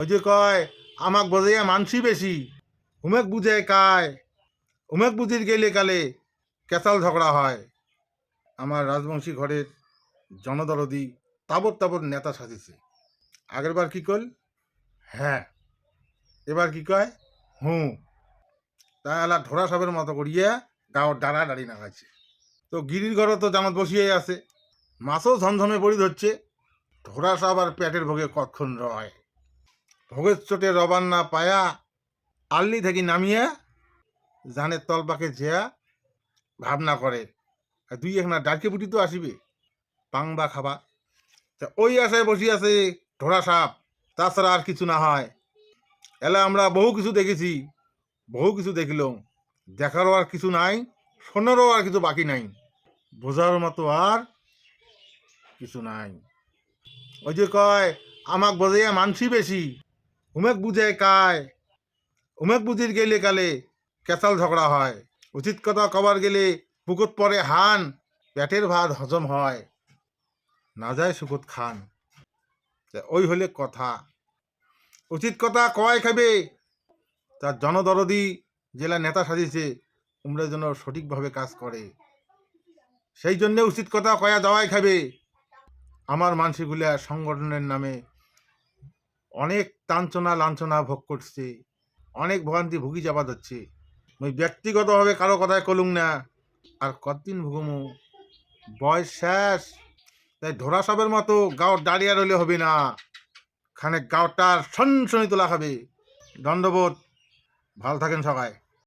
ওই যে কয় আমাক বোঝাইয়া মানসি বেশি, উমেক বুঝে কায়, উমেক বুঝির গেলে কালে কেসাল ঝগড়া হয়। আমার রাজবংশী ঘরের জনদরদি তাবর তাবর নেতা সাজিছে। আগের বার কি কল হ্যাঁ, এবার কি কয় হুঁ। তা এলা ঢোরা সাপের মতো করিয়া গাঁর ডাড়া ডাড়ি নাগাইছে। তো গিরির ঘরও তো জামাত বসিয়ে আছে, মাছও ঝমঝমে পড়ি ধরছে। ঢোরা সাপ আর পেটের ভোগে কতক্ষণ রয়। ভোগের চোটে রবার না পায়া আল্লি থেকে নামিয়া জানের তলপাকে যেয়া ভাবনা করে দুই একনা ডাকে বুটি তো আসিবে পাংবা খাবা। তা ওই আশায় বসি আছে ঢোরা সাপ, তাছাড়া আর কিছু না হয়। এলা আমরা বহু কিছু দেখেছি, বহু কিছু দেখিলাম, দেখারও আর কিছু নাই, শোনারও আর কিছু বাকি নাই, বোঝার মতো আর কিছু নাই। ওই যে কয় আমাক বোঝাইয়া মানসি বেশি, উমেক বুঝে কায়, উমেক বুঝির গেলে কালে কেসাল ঝগড়া হয়। উচিত কথা কবার গেলে পুকুত পরে হান, পেটের ভাত হজম হয়, না যায় সুকুত খান। ওই হলে কথা। উচিত কথা কয় খাবে, তার জনদরদি জেলা নেতা সাজিছে উমরা যেন সঠিকভাবে কাজ করে, সেই জন্য উচিত কথা কয়া দেওয়াই খাবে। আমার মানসিগুলা সংগঠনের নামে অনেক তাঞ্চনা লাঞ্ছনা ভোগ করছে, অনেক ভোগান্তি ভুগি যাবা যাচ্ছে। আমি ব্যক্তিগতভাবে কারো কথায় কলুম না, আর কতদিন ভুগমু, বয়স শেষ। তাই ধরা সবের মতো গাঁর দাঁড়িয়ে রইলে হবে না, খানে গাঁটার সনসনি তোলা খাবে। দণ্ডবোধ, ভাল থাকেন সবাই।